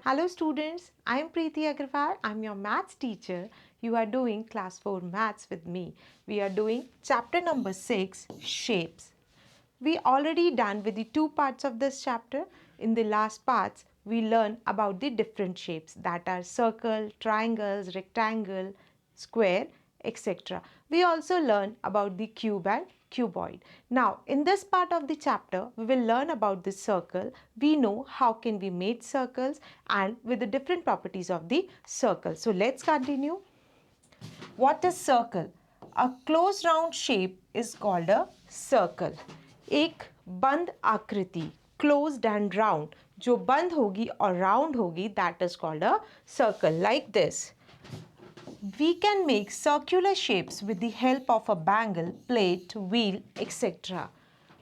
Hello students, I am Preeti Agarwal. I am your maths teacher. You are doing class 4 maths with me. We are doing chapter number 6, shapes. We already done with the two parts of this chapter. In the last parts, we learn about the different shapes that are circle, triangles, rectangle, square, etc. We also learn about the cube and cuboid. Now, in this part of the chapter, we will learn about the circle. We know how can we make circles and with the different properties of the circle. So, let's continue. What is circle? A closed round shape is called a circle. एक बंद आकृति closed and round जो बंद होगी और round होगी that is called a circle like this. We can make circular shapes with the help of a bangle, plate, wheel, etc.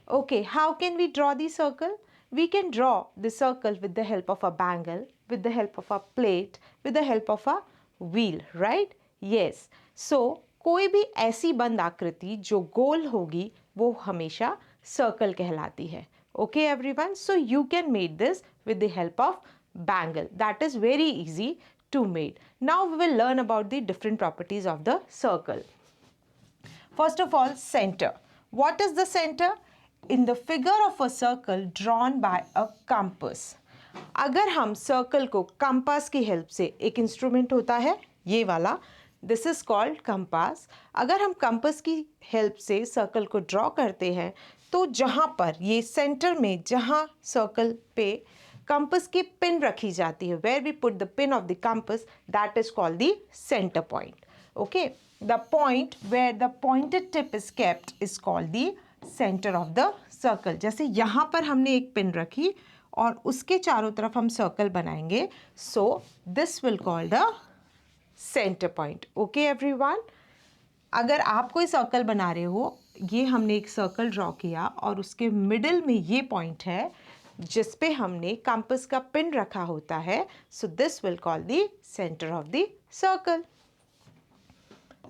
Okay, how can we draw the circle? We can draw the circle with the help of a bangle, with the help of a plate, with the help of a wheel, right? Yes. So, कोई भी ऐसी बंद आकृति जो गोल होगी वो हमेशा circle कहलाती है. Okay everyone, so you can make this with the help of bangle. That is very easy to make. Now we will learn about the different properties of the circle. First of all, center. What is the center? In the figure of a circle drawn by a compass. अगर हम circle को compass की help से, एक instrument होता है ये वाला, दिस इज कॉल्ड कंपास. अगर हम कंपास की हेल्प से सर्कल को ड्रॉ करते हैं तो जहाँ पर ये सेंटर में जहाँ सर्कल पे कंपास की पिन रखी जाती है, where we put the pin of the compass, that is called the centre point. Okay, the point where the pointed tip is kept is called the centre of the circle. जैसे यहाँ पर हमने एक pin रखी और उसके चारों तरफ हम सर्कल बनाएंगे, so this will called the centre point. Okay everyone, अगर आप कोई सर्कल बना रहे हो, ये हमने एक सर्कल ड्रॉ किया और उसके मिडिल में ये पॉइंट है जिस पे हमने कंपास का पिन रखा होता है, so this will call the centre of the circle.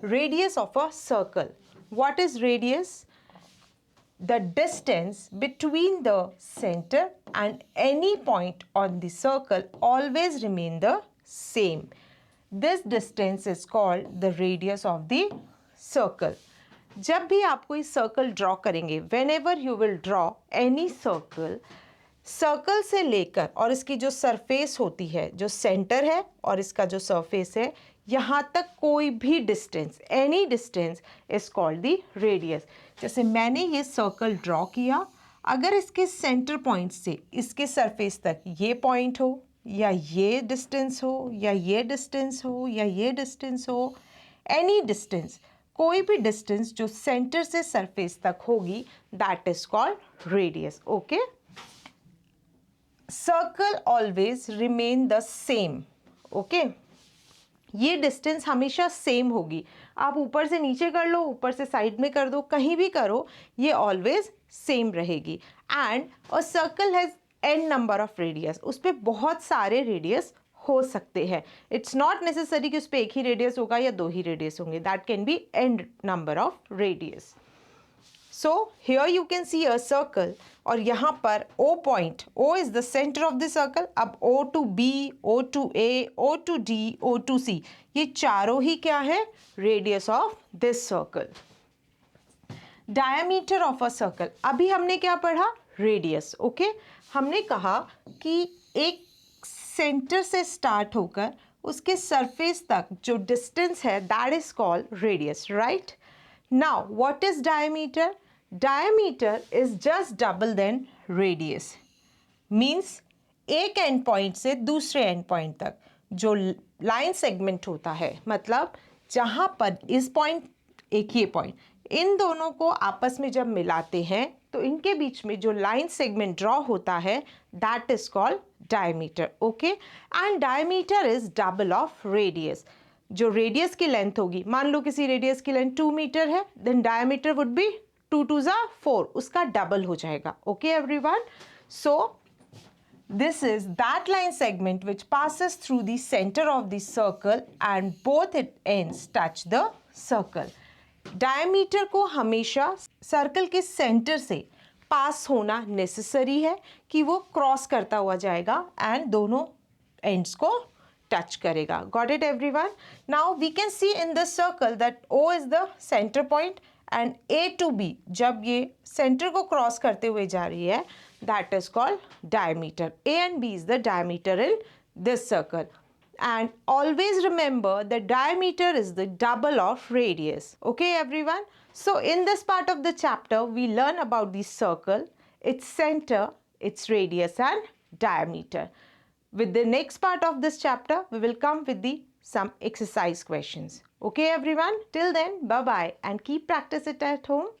Radius of a circle. What is radius? The distance between the center and any point on the circle always remain the same. This distance is called the radius of the circle. जब भी आप कोई circle draw करेंगे, whenever you will draw any circle, circle से लेकर और इसकी जो सरफेस होती है, जो सेंटर है और इसका जो सरफेस है, यहाँ तक कोई भी distance, any distance is called the radius. जैसे मैंने ये सर्कल ड्रॉ किया, अगर इसके सेंटर पॉइंट से इसके सरफेस तक ये पॉइंट हो या ये डिस्टेंस हो या ये डिस्टेंस हो या ये डिस्टेंस हो, एनी डिस्टेंस, कोई भी डिस्टेंस जो सेंटर से सरफेस तक होगी, that is called radius. Okay, circle always remain the same. Okay, ये डिस्टेंस हमेशा सेम होगी. आप ऊपर से नीचे कर लो, ऊपर से साइड में कर दो, कहीं भी करो, ये ऑलवेज सेम रहेगी. And a circle has an number of radius. उस पर बहुत सारे रेडियस हो सकते हैं. इट्स नॉट नेसेसरी कि उस पर एक ही रेडियस होगा या दो ही रेडियस होंगे. That can be N number of radius. So here you can see a circle और यहाँ पर O point, O is the center of the circle. अब O to B, O to A, O to D, O to C, ये चारों ही क्या है? Radius of this circle. Diameter of a circle. अभी हमने क्या पढ़ा? Radius. Okay? हमने कहा कि एक सेंटर से स्टार्ट होकर उसके सरफेस तक जो डिस्टेंस है, that is called radius, right? Now, what is diameter? Diameter is just double than radius. Means एक एंड पॉइंट से दूसरे एंड पॉइंट तक जो लाइन सेगमेंट होता है, मतलब जहाँ पर इस पॉइंट एक ये पॉइंट, इन दोनों को आपस में जब मिलाते हैं तो इनके बीच में जो लाइन सेगमेंट ड्रॉ होता है, that is called diameter. Okay, and diameter is double of radius. जो रेडियस की लेंथ होगी, मान लो किसी रेडियस की लेंथ 2 मीटर है, देन डायमीटर वुड बी 2 2 जा 4, उसका डबल हो जाएगा. Okay everyone, so this is that line segment which passes through the center of the circle and both its ends touch the circle. Diameter को हमेशा circle के centre से पास होना necessary है कि वो क्रॉस करता हुआ जाएगा एंड दोनों एंड्स को टच करेगा. Got it everyone? Now we can see in this circle that O is the centre point and A to B जब ये सेंटर को क्रॉस करते हुए जा रही है, that is called diameter. A and B is the diameter in this circle. And always remember the diameter is the double of radius. Okay everyone? So in this part of the chapter we learn about the circle, its center, its radius and diameter. With the next part of this chapter we will come with the some exercise questions. Okay everyone? Till then, bye bye and keep practice it at home.